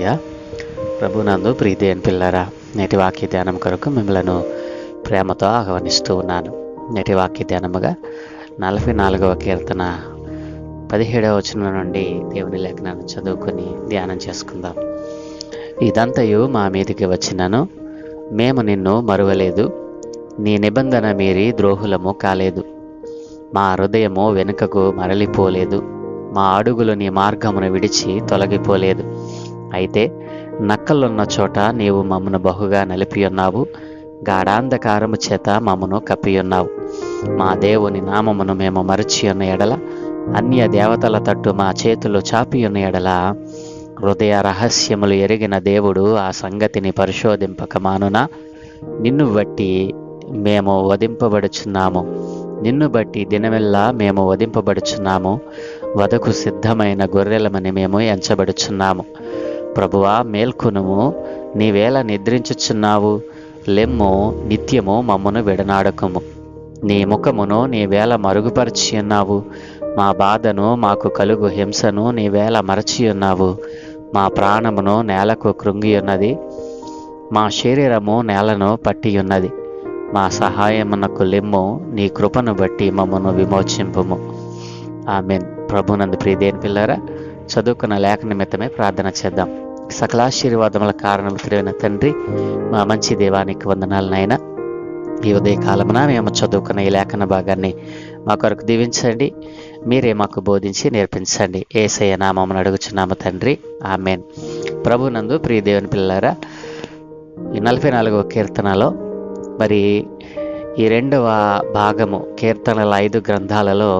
హల్లెలూయా. ప్రభునందు ప్రీతి అని పిల్లరా, నేటి వాక్య ధ్యానం కొరకు మిమ్మలను ప్రేమతో ఆహ్వానిస్తూ ఉన్నాను. నేటి వాక్య ధ్యానముగా 44వ కీర్తన 17వ వచనం నుండి దేవుని లేఖనాన్ని చదువుకొని ధ్యానం చేసుకుందాం. ఇదంతయు మా మీదికి వచ్చినను మేము నిన్ను మరువలేదు, నీ నిబంధన మీరి ద్రోహులము కాలేదు. మా హృదయము వెనుకకు మరలిపోలేదు, మా అడుగులు నీ మార్గమును విడిచి తొలగిపోలేదు. అయితే నక్కలున్న చోట నీవు మమ్మను బహుగా నలిపియున్నావు, గాఢాంధకారము చేత మమ్మను కప్పియున్నావు. మా దేవుని నామమును మేము మరచియున్న ఎడల, అన్య దేవతల తట్టు మా చేతులు చాపియున్న ఎడల, హృదయ రహస్యములు ఎరిగిన దేవుడు ఆ సంగతిని పరిశోధింపక మానునా? నిన్ను బట్టి మేము వధింపబడుచున్నాము, నిన్ను బట్టి దినమెల్లా మేము వధింపబడుచున్నాము, వధకు సిద్ధమైన గొర్రెలమని మేము ఎంచబడుచున్నాము. ప్రభువా, మేల్కొనుము, నీవేళ నిద్రించుచున్నావు? లెమ్ము, నిత్యము మమ్మను విడనాడకము. నీ ముఖమును నీవేళ మరుగుపరిచి ఉన్నావు, మా బాధను మాకు కలుగు హింసను నీవేళ మరచియున్నావు. మా ప్రాణమును నేలకు కృంగియున్నది, మా శరీరము నేలను పట్టియున్నది. మా సహాయమునకు లెమ్ము, నీ కృపను బట్టి మమ్మను విమోచింపుము. ఆమేన్. ప్రభునందు ప్రియదేని పిల్లరా, చదువుకున్న లేఖ నిమిత్తమే ప్రార్థన చేద్దాం. సకలాశీర్వాదముల కారణం తిరిగిన తండ్రి, మా మంచి దేవానికి వందనాలు నాయన. ఈ ఉదయ కాలమున మేము చదువుకున్న ఈ లేఖన భాగాన్ని మా కొరకు దీవించండి, మీరే మాకు బోధించి నేర్పించండి. యేసయ్య నామమున అడుగుచున్నాము తండ్రి, ఆమేన్. ప్రభునందు ప్రియ దేవుని పిల్లరా, ఈ 44వ కీర్తనలో మరి ఈ రెండవ భాగము, కీర్తనల 5 గ్రంథాలలో,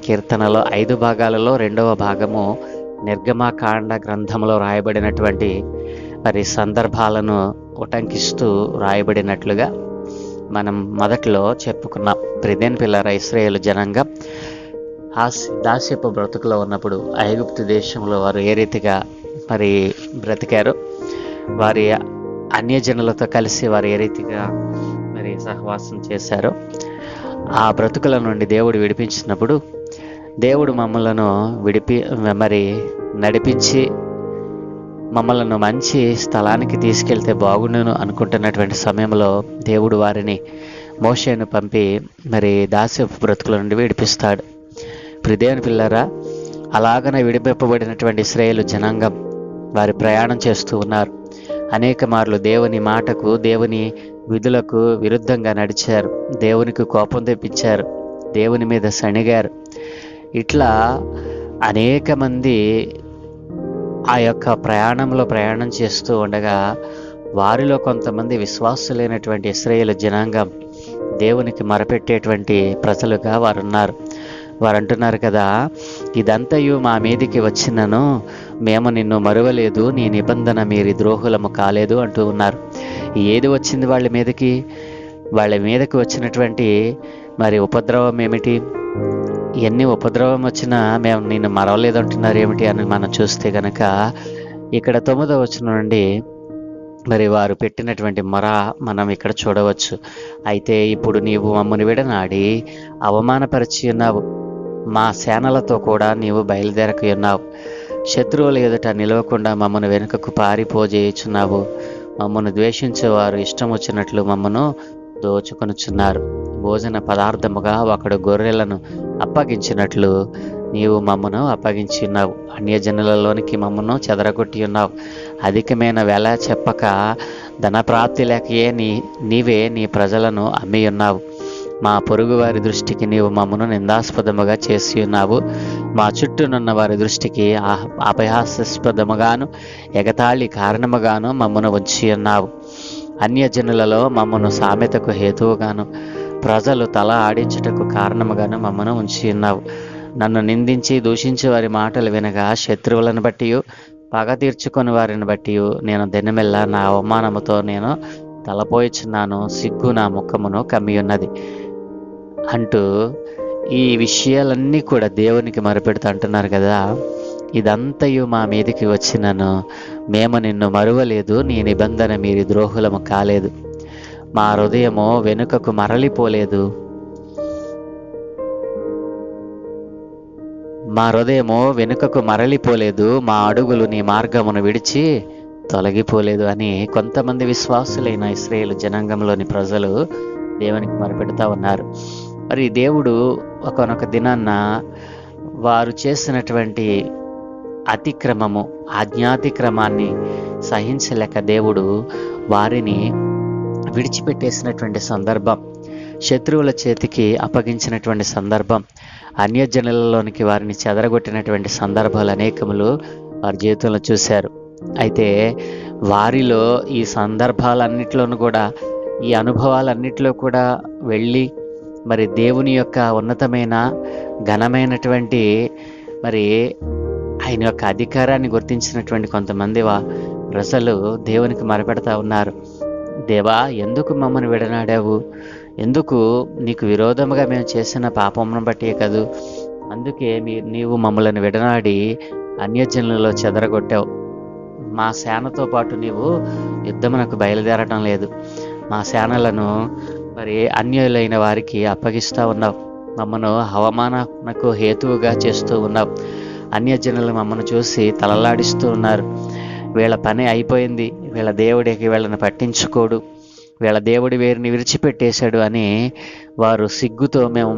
కీర్తనలో 5 భాగాలలో రెండవ భాగము నిర్గమకాండ గ్రంథంలో రాయబడినటువంటి మరి సందర్భాలను ఉటంకిస్తూ రాయబడినట్లుగా మనం మొదట్లో చెప్పుకున్నాం. ప్రియదేని పిల్లరా, ఇశ్రాయేలు జనాంగం దాస్యపు బ్రతుకులో ఉన్నప్పుడు ఐగుప్తు దేశంలో వారు ఏ రీతిగా మరి బ్రతికారో, వారి అన్యజనులతో కలిసి వారు ఏ రీతిగా మరి సహవాసం చేశారో, ఆ బ్రతుకుల నుండి దేవుడు విడిపించినప్పుడు, దేవుడు మమ్మలను మరి నడిపించి మమ్మలను మంచి స్థలానికి తీసుకెళ్తే బాగుండును అనుకుంటున్నటువంటి సమయంలో దేవుడు వారిని మోషేను పంపి మరి దాస్యపు బ్రతుకుల నుండి విడిపిస్తాడు. ప్రియదేవుని పిల్లరా, అలాగనే విడిపింపబడినటువంటి ఇశ్రాయేలు జనాంగం వారి ప్రయాణం చేస్తూ ఉన్నారు. అనేక మార్లు దేవుని మాటకు, దేవుని విధులకు విరుద్ధంగా నడిచారు, దేవునికి కోపం తెప్పించారు, దేవుని మీద సణిగారు. ఇట్లా అనేక మంది ఆ యొక్క ప్రయాణం చేస్తూ ఉండగా, వారిలో కొంతమంది విశ్వాసులైనటువంటి ఇశ్రాయేలు జనాంగం దేవునికి మొరపెట్టేటువంటి ప్రజలుగా వారు ఉన్నారు. వారు అంటున్నారు కదా, ఇదంతయు మా మీదికి వచ్చినను మేము నిన్ను మరువలేదు, నీ నిబంధన మీరి ద్రోహులము కాలేదు అంటూ ఉన్నారు. ఏది వచ్చింది వాళ్ళ మీదకి? వాళ్ళ మీదకి వచ్చినటువంటి మరి ఉపద్రవం ఏమిటి? ఎన్ని ఉపద్రవం వచ్చినా మేము నిన్ను మరవలేదు అంటున్నారు ఏమిటి అని మనం చూస్తే కనుక, ఇక్కడ 9వ వచనం నుండి మరి వారు పెట్టినటువంటి మొర మనం ఇక్కడ చూడవచ్చు. అయితే ఇప్పుడు నీవు మమ్మను విడనాడి అవమానపరిచి ఉన్నావు, మా సేనలతో కూడా నీవు బయలుదేరక ఉన్నావు, శత్రువుల ఎదుట నిలవకుండా మమ్మను వెనుకకు పారిపోజేయుచున్నావు. మమ్మను ద్వేషించేవారు ఇష్టం వచ్చినట్లు మమ్మను దోచుకొనుచున్నారు. భోజన పదార్థముగా ఒకడు గొర్రెలను అప్పగించినట్లు నీవు మమ్మను అప్పగించి ఉన్నావు. అన్యజనులలోనికి మమ్మను చెదరగొట్టి ఉన్నావు. అధికమైన వెల చెప్పక ధనప్రాప్తి లేకయే నీవే నీ ప్రజలను అమ్మి ఉన్నావు. మా పొరుగు వారి దృష్టికి నీవు మమ్మను నిందాస్పదముగా చేసి ఉన్నావు. మా చుట్టూనున్న వారి దృష్టికి అపహాస్యాస్పదముగాను ఎగతాళి కారణముగాను మమ్మను ఉంచి ఉన్నావు. అన్యజనులలో మమ్మను సామెతకు హేతువుగాను, ప్రజలు తల ఆడించుటకు కారణముగాను మమ్మను ఉంచి ఉన్నావు. నన్ను నిందించి దూషించే వారి మాటలు వినగా, శత్రువులను బట్టి పగ తీర్చుకొని వారిని బట్టి నేను దినమెల్లా నా అవమానముతో నేను తలపోయిచున్నాను, సిగ్గు నా ముఖమును కమ్మి ఉన్నది అంటూ ఈ విషయాలన్నీ కూడా దేవునికి మొరపెడుతూ అంటున్నారు కదా, ఇదంతయు మా మీదికి వచ్చినను మేము నిన్ను మరువలేదు, నీ నిబంధన మీరి ద్రోహులము కాలేదు. మా హృదయము వెనుకకు మరలిపోలేదు, మా హృదయము వెనుకకు మరలిపోలేదు, మా అడుగులు నీ మార్గమును విడిచి తొలగిపోలేదు అని కొంతమంది విశ్వాసులైన ఇశ్రాయేలు జనాంగంలోని ప్రజలు దేవునికి మొరపెడుతూ ఉన్నారు. మరి దేవుడు ఒకానొక దినాన్న వారు చేసినటువంటి అతిక్రమము, ఆజ్ఞాతిక్రమాన్ని సహించలేక దేవుడు వారిని విడిచిపెట్టేసినటువంటి సందర్భం, శత్రువుల చేతికి అప్పగించినటువంటి సందర్భం, అన్యజనులలోనికి వారిని చెదరగొట్టినటువంటి సందర్భాలు అనేకములు వారి జీవితంలో చూశారు. అయితే వారిలో ఈ సందర్భాలన్నిటిలోనూ కూడా, ఈ అనుభవాలన్నిటిలో కూడా వెళ్ళి మరి దేవుని యొక్క ఉన్నతమైన ఘనమైనటువంటి మరి ఆయన యొక్క అధికారాన్ని గుర్తించినటువంటి కొంతమంది ప్రజలు దేవునికి మొరపెడతా ఉన్నారు. దేవా, ఎందుకు మమ్మల్ని విడనాడావు? ఎందుకు? నీకు విరోధముగా మేము చేసిన పాపమును బట్టే కదూ, అందుకే నీవు మమ్మల్ని విడనాడి అన్యజనులలో చెదరగొట్టావు. మా సేనతో పాటు నీవు యుద్ధమునకు బయలుదేరటం లేదు. మా సేనలను మరి అన్యులైన వారికి అప్పగిస్తూ ఉన్నావు. మమ్మను అవమానకు హేతువుగా చేస్తూ ఉన్నావు. అన్యజనులు మమ్మను చూసి తలలాడిస్తూ ఉన్నారు. వీళ్ళ పని అయిపోయింది, వీళ్ళ దేవుడికి వీళ్ళని పట్టించుకోడు, వీళ్ళ దేవుడి వీరిని విడిచిపెట్టేశాడు అని వారు సిగ్గుతో మేము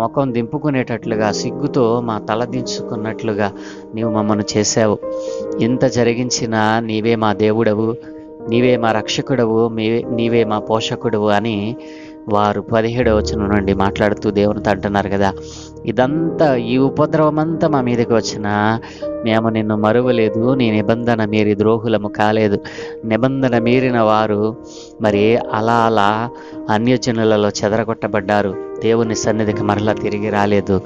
ముఖం దింపుకునేటట్లుగా సిగ్గుతో మా తల దించుకున్నట్లుగా నీవు మమ్మను చేశావు. ఇంత జరిగించినా నీవే మా దేవుడవు, నీవే మా రక్షకుడవు, నీవే మా పోషకుడవు అని వారు 17వ వచనం నుండి మాట్లాడుతూ దేవునితో అంటున్నారు కదా. ఇదంతా, ఈ ఉపద్రవమంతా మా మీదకి వచ్చినా మేము నిన్ను మరువలేదు, నీ నిబంధన మీరి ద్రోహులము కాలేదు. నిబంధన మీరిన వారు మరి అలా అన్యజనులలో చెదరగొట్టబడ్డారు, దేవుని సన్నిధికి మరలా తిరిగి రాలేదు.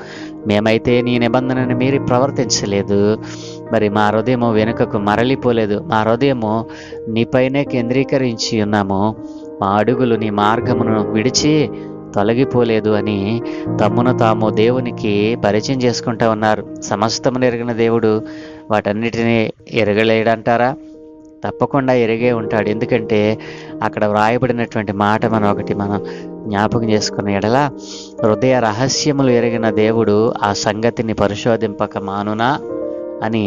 మేమైతే నీ నిబంధనను మీరి ప్రవర్తించలేదు. మరి మా హృదయము వెనుకకు మరలిపోలేదు, మా హృదయము నీపైనే కేంద్రీకరించి ఉన్నాము, మా అడుగులు నీ మార్గమును విడిచి తొలగిపోలేదు అని తమ్మును తాము దేవునికి పరిచయం చేసుకుంటూ ఉన్నారు. సమస్తమును ఎరిగిన దేవుడు వాటన్నిటినీ ఎరగలేడంటారా? తప్పకుండా ఎరిగే ఉంటాడు. ఎందుకంటే అక్కడ వ్రాయబడినటువంటి మాట మనం జ్ఞాపకం చేసుకున్న ఎడల, హృదయ రహస్యములు ఎరిగిన దేవుడు ఆ సంగతిని పరిశోధింపక మానునా అని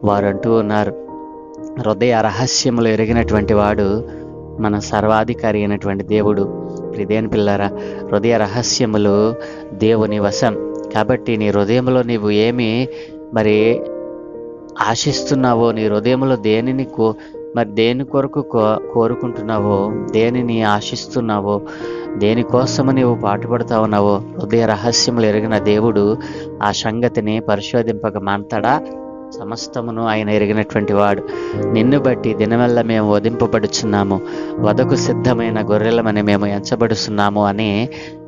వారు అంటూ ఉన్నారు. హృదయ రహస్యములు ఎరిగినటువంటి వాడు మన సర్వాధికారి అయినటువంటి దేవుడు. ప్రియదేని పిల్లరా, హృదయ రహస్యములు దేవుని వశం. కాబట్టి నీ హృదయంలో నీవు ఏమి మరి ఆశిస్తున్నావో, నీ హృదయంలో దేని కొరకు కోరుకుంటున్నావో, దేనిని ఆశిస్తున్నావో, దేనికోసము నీవు పాటుపడుతా ఉన్నావో, హృదయ రహస్యములు ఎరిగిన దేవుడు ఆ సంగతిని పరిశోధింపక మానతాడా? సమస్తమును ఆయన ఎరిగినటువంటి వాడు. నిన్ను బట్టి దినవల్ల మేము వధింపబడుచున్నాము, వధకు సిద్ధమైన గొర్రెలమని మేము ఎంచబడుచున్నాము అని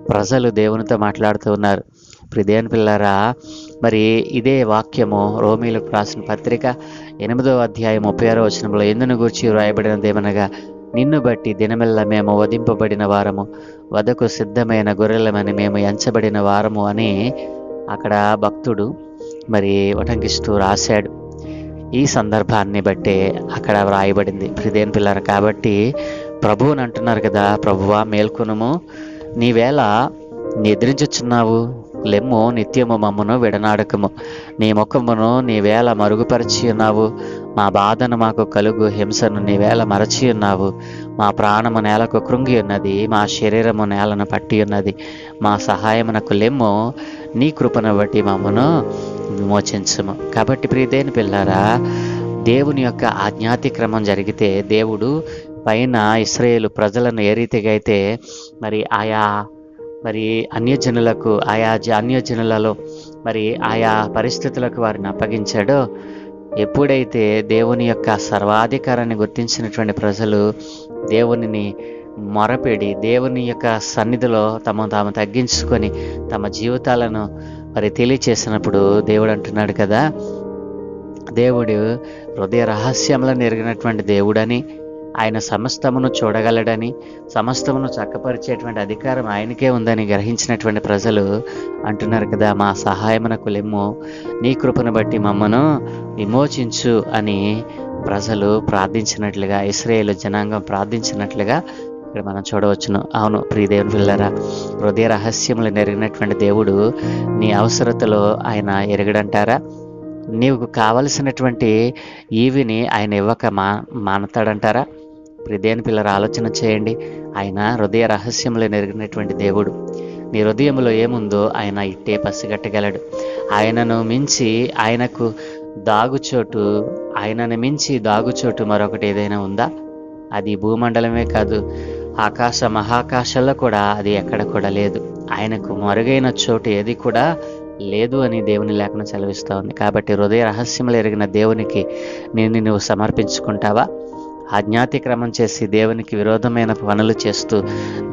ప్రజలు దేవునితో మాట్లాడుతూ ఉన్నారు. ప్రియదేని పిల్లరా, మరి ఇదే వాక్యము రోమీలకు రాసిన పత్రిక 8వ అధ్యాయం 36వ వచనంలో ఎందును గూర్చి వ్రాయబడినదేమనగా, నిన్ను బట్టి దినమెల్ల మేము వధింపబడిన వారము, వధకు సిద్ధమైన గొర్రెలమని మేము ఎంచబడిన వారము అని అక్కడ భక్తుడు మరి ఉటంకిస్తూ రాశాడు. ఈ సందర్భాన్ని బట్టే అక్కడ వ్రాయబడింది. ప్రియదేని పిల్లరా, కాబట్టి ప్రభువుని అంటున్నారు కదా, ప్రభువా మేల్కొనుము, నీవేళ నిద్రించుచున్నావు, లెమ్ము, నిత్యము మమ్మను విడనాడకము, నీ ముఖమును నీవేళ మరుగుపరిచి ఉన్నావు, మా బాధను మాకు కలుగు హింసను నీవేళ మరచి ఉన్నావు, మా ప్రాణము నేలకు కృంగి ఉన్నది, మా శరీరము నేలను పట్టి ఉన్నది, మా సహాయమునకు లెమ్ము, నీ కృపను బట్టి మమ్మను విమోచించము. కాబట్టి ప్రియదేని పిల్లారా, దేవుని యొక్క ఆజ్ఞాతిక్రమం జరిగితే, దేవుడు పైన ఇశ్రాయేలు ప్రజలను ఏ రీతిగా అయితే మరి అన్యజనులకు అన్యజనులలో మరి ఆయా పరిస్థితులకు వారిని అప్పగించాడో, ఎప్పుడైతే దేవుని యొక్క సర్వాధికారాన్ని గుర్తించినటువంటి ప్రజలు దేవునిని మొరపెడి దేవుని యొక్క సన్నిధిలో తాము తగ్గించుకొని తమ జీవితాలను మరి తెలియచేసినప్పుడు దేవుడు అంటున్నాడు కదా, దేవుడు హృదయ రహస్యములను ఎరిగినటువంటి దేవుడని, ఆయన సమస్తమును చూడగలడని, సమస్తమును చక్కపరిచేటువంటి అధికారం ఆయనకే ఉందని గ్రహించినటువంటి ప్రజలు అంటున్నారు కదా, మా సహాయమునకు లెమ్ము, నీ కృపను బట్టి మమ్మను విమోచించు అని ప్రజలు ప్రార్థించినట్లుగా, ఇశ్రాయేలు జనాంగం ప్రార్థించినట్లుగా ఇక్కడ మనం చూడవచ్చును. అవును ప్రియదేవుని పిల్లరా, హృదయ రహస్యములు ఎరిగినటువంటి దేవుడు నీ అవసరతలో ఆయన ఎరగడంటారా? నీకు కావలసినటువంటి ఈవిని ఆయన ఇవ్వక మానతాడంటారా? దేవుని పిల్లల ఆలోచన చేయండి. ఆయన హృదయ రహస్యములు నెరిగినటువంటి దేవుడు. నీ హృదయంలో ఏముందో ఆయన ఇట్టే పసిగట్టగలడు. ఆయనను మించి దాగుచోటు మరొకటి ఏదైనా ఉందా? అది భూమండలమే కాదు, ఆకాశ మహాకాశాల్లో కూడా అది ఎక్కడ కూడా లేదు. ఆయనకు మరుగైన చోటు ఏది కూడా లేదు అని దేవుని లేఖనం సెలవిస్తూ ఉంది. కాబట్టి హృదయ రహస్యములు ఎరిగిన దేవునికి నువ్వు సమర్పించుకుంటావా? ఆజ్ఞాతిక్రమం చేసి దేవునికి విరోధమైన పనులు చేస్తూ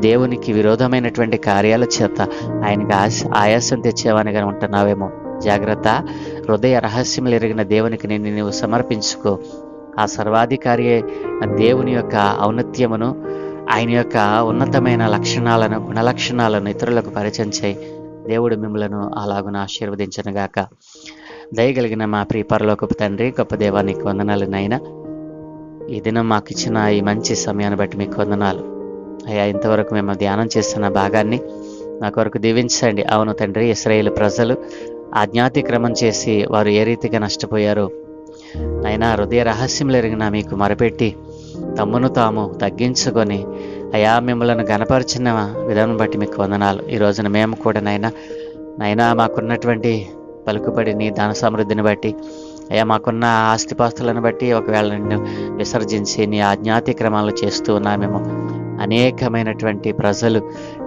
దేవునికి విరోధమైనటువంటి కార్యాల చేత ఆయనకి ఆయాసం తెచ్చేవానిగా ఉంటున్నావేమో. జాగ్రత్త. హృదయ రహస్యములు ఎరిగిన దేవునికి నువ్వు సమర్పించుకో. ఆ సర్వాధికారి దేవుని యొక్క ఔన్నత్యమును, ఆయన యొక్క ఉన్నతమైన లక్షణాలను, గుణలక్షణాలను ఇతరులకు పరిచయం చేయి. దేవుడు మిమ్మలను అలాగున ఆశీర్వదించనుగాక. దయగలిగిన మా ప్రియ పరలోకపు తండ్రి, గొప్ప దేవా, నీకు వందనాలు నాయనా. ఈ దినం మాకు ఇచ్చిన ఈ మంచి సమయాన్ని బట్టి మీకు వందనాలు అయ్యా. ఇంతవరకు మేము ధ్యానం చేస్తున్న భాగాన్ని నా కొరకు దీవించండి. అవును తండ్రి, ఇశ్రాయేలు ప్రజలు ఆజ్ఞాతిక్రమం చేసి వారు ఏ రీతిగా నష్టపోయారో అయినా హృదయ రహస్యములు ఎరిగిన మీకు మొరపెట్టి తమ్మును తాము తగ్గించుకొని అయా మిమ్మల్ని గణపరిచిన విధానం బట్టి మీకు వందనాలు. ఈ రోజున మేము కూడా నైనా మాకున్నటువంటి పలుకుబడిని, ధన సమృద్ధిని బట్టి అయ్యా, మాకున్న ఆస్తిపాస్తులను బట్టి ఒకవేళ నిన్ను విసర్జించి నీ ఆజ్ఞాతిక్రమాలు చేస్తూ ఉన్నామేమో. అనేకమైనటువంటి ప్రజలు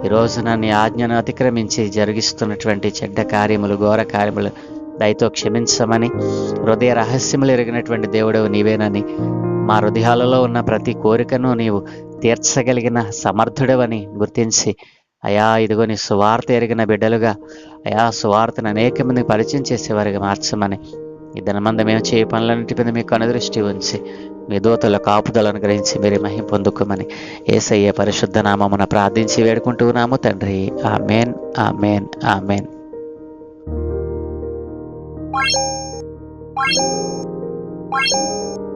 ఈ రోజున నీ ఆజ్ఞను అతిక్రమించి జరిగిస్తున్నటువంటి చెడ్డ కార్యములు, ఘోర కార్యములు దయతో క్షమించమని, హృదయ రహస్యములు ఎరిగినటువంటి దేవుడవు నీవేనని, మా హృదయాలలో ఉన్న ప్రతి కోరికను నీవు తీర్చగలిగిన సమర్థుడవని గుర్తించి అయా ఇదిగో నీ సువార్త ఎరిగిన బిడ్డలుగా అయా సువార్తను అనేక మందికి పరిచయం చేసేవారిగా మార్చమని, ఈ దినమందు మేము చేయ పనులన్నిటి మీద మీకు అనుదృష్టి ఉంచి మీ దూతల కాపుదలను గ్రహించి మీరు మహిమ పొందుకోమని యేసయ్య పరిశుద్ధ నామమున ప్రార్థించి వేడుకుంటున్నాము తండ్రి. ఆమేన్, ఆమేన్, ఆమేన్. Thank you.